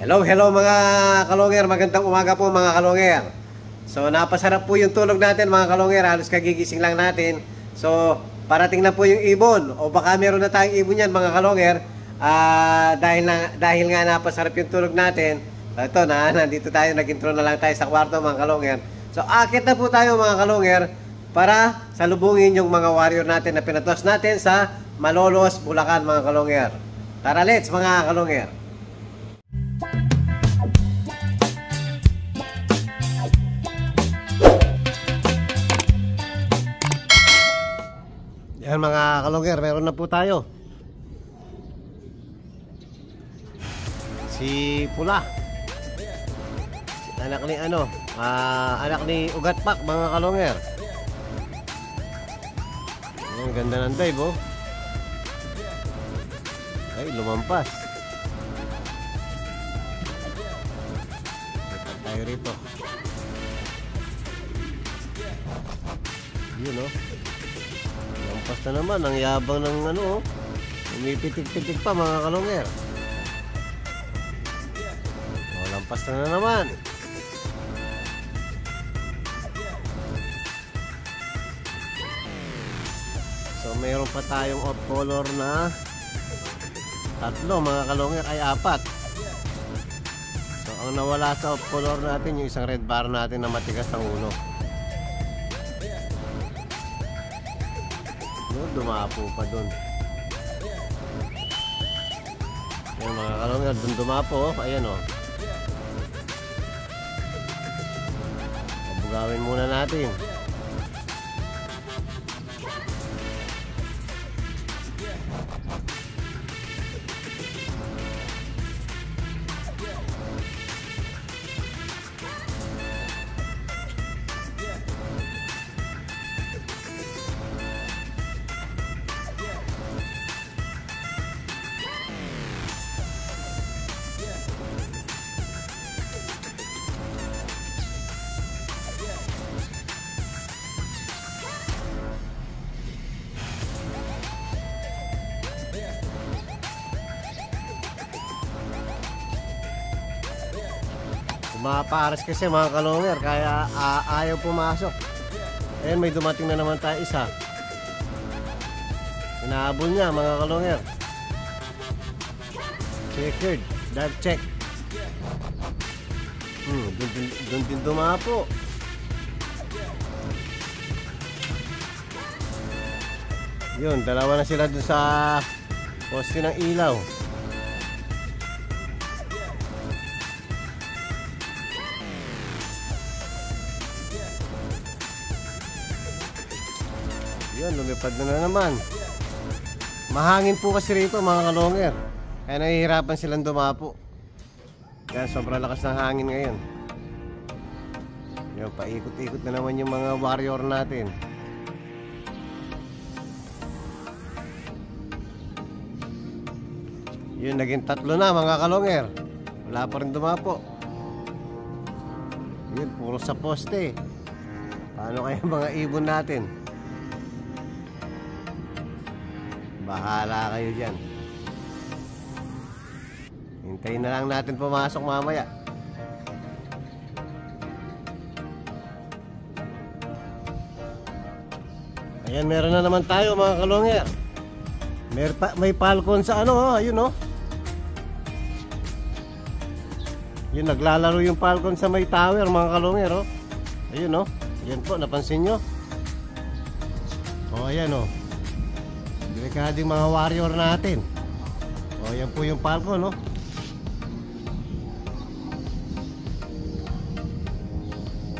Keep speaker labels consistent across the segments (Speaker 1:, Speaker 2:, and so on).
Speaker 1: Hello mga kalonger, magandang umaga po mga kalonger. So napasarap po yung tulog natin mga kalonger, halos kagigising lang natin. So parating na po yung ibon, o baka meron na tayong ibon yan mga kalonger. Dahil nga napasarap yung tulog natin. Ito nandito tayo, nag-intro na lang tayo sa kwarto mga kalonger. So akit na po tayo mga kalonger para salubungin yung mga warrior natin na pinatos natin sa Malolos, Bulacan mga kalonger. Tara, let's mga kalonger. Yan mga kalonger, meron na po tayo. Si Pula. Anak ni anak ni Ugatpak mga kalonger. Ang ganda ng dive oh. Ay, lumampas. Lipat tayo rito. Yun oh. Lampas na naman, ang yabang ng umipitig-pitig pa mga kalonger. O, lampas na naman. So mayroon pa tayong off color na tatlo mga kalonger, ay apat. So ang nawala sa off color natin yung isang red bar natin na matigas ang ulo. Dumapo pa dun. Ayan mga kalonger, dun dumapo oh. Ayan oh. Bugawin muna natin. Mapares kasi mga kalonger, kaya ayaw pumasok. Ayan, may dumating na naman tayo isa. Inaabol niya mga kalonger. Checkered, dive check. Dun din dumapo. Yun, dalawa na sila dun sa poste ng ilaw. Yun, lumipad na naman. Mahangin po kasi rito mga kalonger, kaya nahihirapan silang dumapo. Kaya sobrang lakas ng hangin ngayon. Yun, paikot-ikot na naman yung mga warrior natin. Yun, naging tatlo na mga kalonger. Wala pa rin dumapo. Yun, puro sa poste. Paano kaya mga ibon natin? Bahala kayo dyan. Hintayin na lang natin pumasok mamaya. Ayan, meron na naman tayo mga kalonger. May falcon sa ayun oh. Yun, naglalaro yung falcon sa may tower mga kalonger oh. Ayun oh. Ayan po, napansin nyo. Oh, ayan oh. Delikading mga warrior natin. O, yan po yung falcon, no?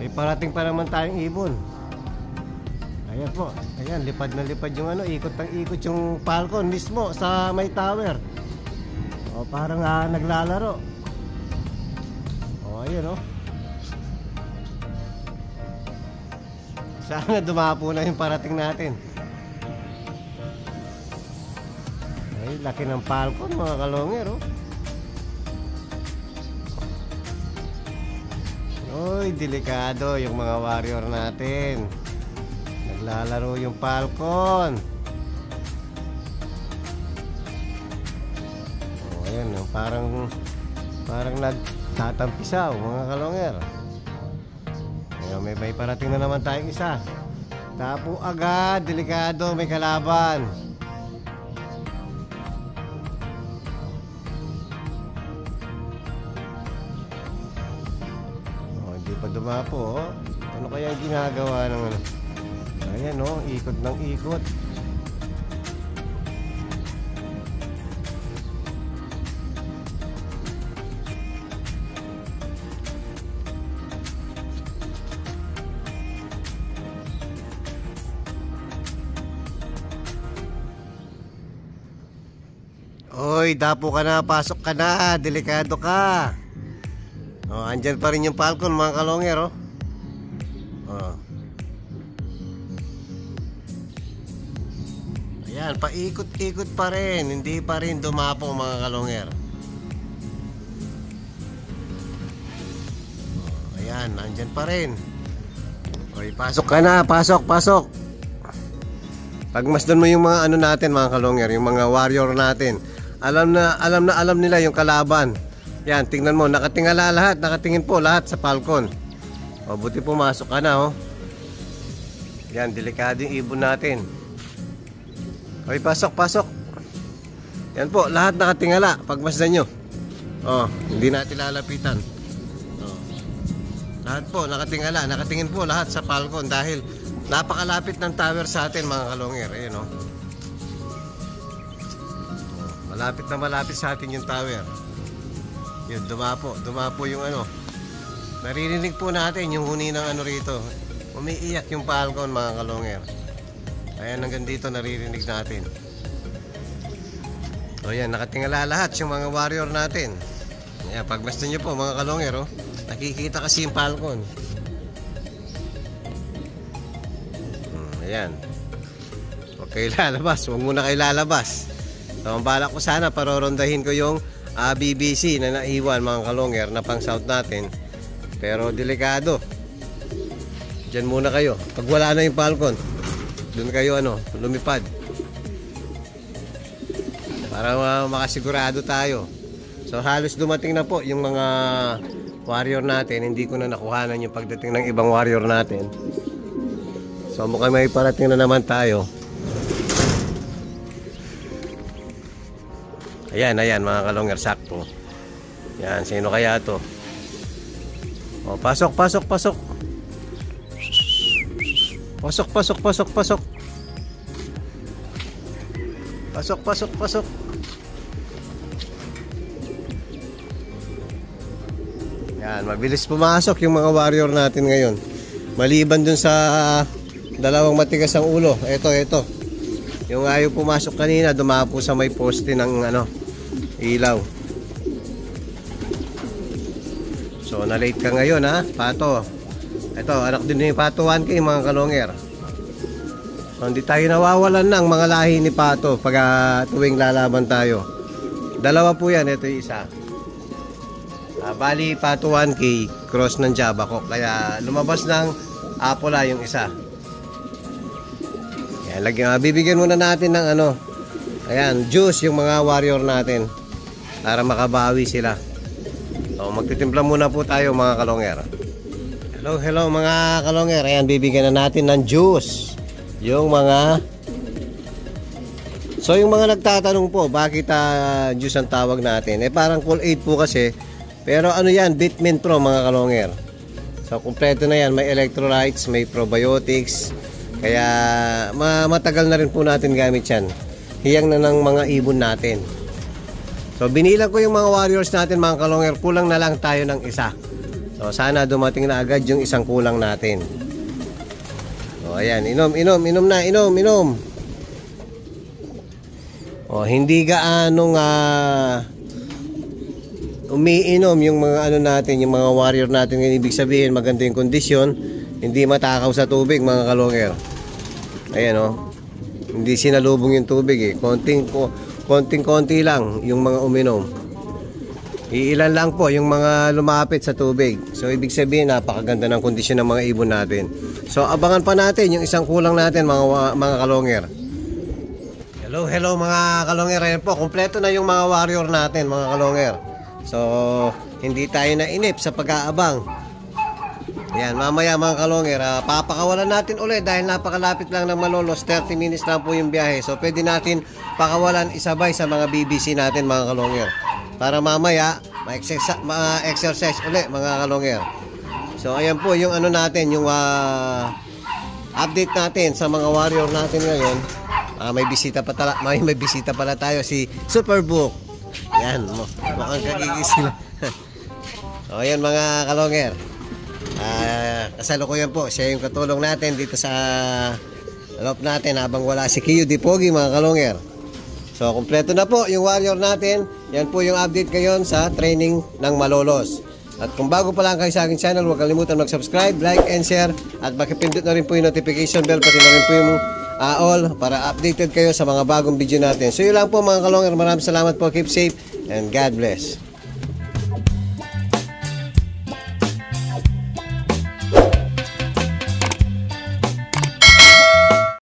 Speaker 1: May parating pa naman tayong ibon. Ayan po. Ayan, lipad na lipad yung ikot ng ikot yung falcon mismo sa may tower. O, parang naglalaro. O, ayan, no? Sana dumapo na yung parating natin. Ay, laki ng falcon mga kalonger oh. Uy, delikado yung mga warrior natin. Naglalaro yung falcon. Oh, ayan oh, parang Parang nagtatampisaw mga kalonger. Ngayon may parating na naman tayong isa. Tapo agad, delikado, may kalaban. Hindi pa dumapo. Ano kaya ginagawa ng ano? Ayan ikot ng ikot. Oy, dapo ka na, pasok ka na, delikado ka. Andyan pa rin yung falcon mga kalonger. Ayan, paikot-ikot pa rin, hindi pa rin dumapo mga kalonger. Ayan, andyan pa rin. Oy, pasok ka na, pasok. Pagmasdan mo yung mga ano natin mga kalonger, yung mga warrior natin. Alam nila yung kalaban. Yan, tingnan mo, nakatingala lahat, nakatingin po lahat sa falcon. Buti pumasok ka na Yan, delikado yung ibon natin. Oy, pasok. Yan po, lahat nakatingala. Pagmasdan nyo. Hindi natin lalapitan. Lahat po, nakatingala, nakatingin po lahat sa falcon dahil napakalapit ng tower sa atin mga kalonger. Ayan malapit sa atin yung tower. Yun, dumapo yung ano. Naririnig po natin yung huni ng ano rito. Umiiyak yung falcon mga kalonger. Ayan, hanggang dito naririnig natin. Ayan, nakatingala lahat yung mga warrior natin. Ayan, pagmasdan nyo po mga kalonger nakikita kasi yung falcon. Ayan. Huwag kayo lalabas. Huwag muna kayo lalabas. So, ang balak ko sana parorondahin ko yung BBC na naiwan mga kalonger na pang south natin. Pero delikado. Diyan muna kayo. Pag wala na yung falcon, doon kayo lumipad. Para makasigurado tayo. So halos dumating na po yung mga warrior natin. Hindi ko na nakuhanan yung pagdating ng ibang warrior natin. So mukhang may parating na naman tayo. Ayan mga kalonger, sakto. Yan, sino kaya to? Pasok. Pasok. Yan, mabilis pumasok yung mga warrior natin ngayon. Maliban dun sa dalawang matigas ang ulo. Ito. Yung ayaw pumasok kanina, dumapo sa may poste ng ilaw. So na-late ka ngayon Pato. Ito, anak din ni Pato 1K mga kalonger. So hindi tayo nawawalan ng mga lahi ni Pato pag tuwing lalaban tayo. Dalawa po yan, ito yung isa. Bali Pato 1K cross ng Java ko. Kaya lumabas ng Apollo yung isa. Yan, bibigyan muna natin ng ayan, juice yung mga warrior natin para makabawi sila. So magtitimpla muna po tayo mga kalonger. Hello mga kalonger. Ayan, bibigyan na natin ng juice yung mga. So yung mga nagtatanong po bakit juice ang tawag natin, parang Cool Aid po kasi. Pero yan, Vitamin Pro mga kalonger. So kumpleto na yan, may electrolytes, may probiotics. Kaya matagal na rin po natin gamit yan. Hiyang na ng mga ibon natin. So binilang ko yung mga warriors natin mga kalonger. Kulang na lang tayo ng isa. So sana dumating na agad yung isang kulang natin. So ayan, inom. Hindi gaanong umiinom yung mga natin, yung mga warrior natin. Ibig sabihin maganda yung kondisyon, hindi matakaw sa tubig mga kalonger. Ayan hindi sinalubong yung tubig konting-konti lang yung mga uminom. Iilan lang po yung mga lumapit sa tubig. So ibig sabihin napakaganda ng kondisyon ng mga ibon natin. So abangan pa natin yung isang kulang natin mga kalonger. Hello mga kalonger. Ayan po, kompleto na yung mga warrior natin mga kalonger. So, hindi tayo nainip sa pag-aabang. Yan, mamaya mga kalonger, papakawalan natin ulit dahil napakalapit lang ng Malolos, 30 minutes lang po yung biyahe. So, pwede natin pakawalan isabay sa mga BBC natin mga kalonger. Para mamaya, ma-exercise ulit mga kalonger. So, ayan po yung ano natin, yung update natin sa mga warrior natin ngayon. May bisita pala tayo, si Superbook. Yan, mukhang kagigising. So, ayan mga kalonger. Kasalukuyan po, siya yung katulong natin dito sa loob natin habang wala si Kiyo Di Pogi mga kalonger. So, kompleto na po yung warrior natin. Yan po yung update ngayon sa training ng Malolos. At kung bago pa lang kayo sa aking channel, huwag kalimutan mag-subscribe, like, and share. At makipindot na rin po yung notification bell, pati na rin po yung all para updated kayo sa mga bagong video natin. So, yun lang po mga kalonger. Maraming salamat po. Keep safe and God bless.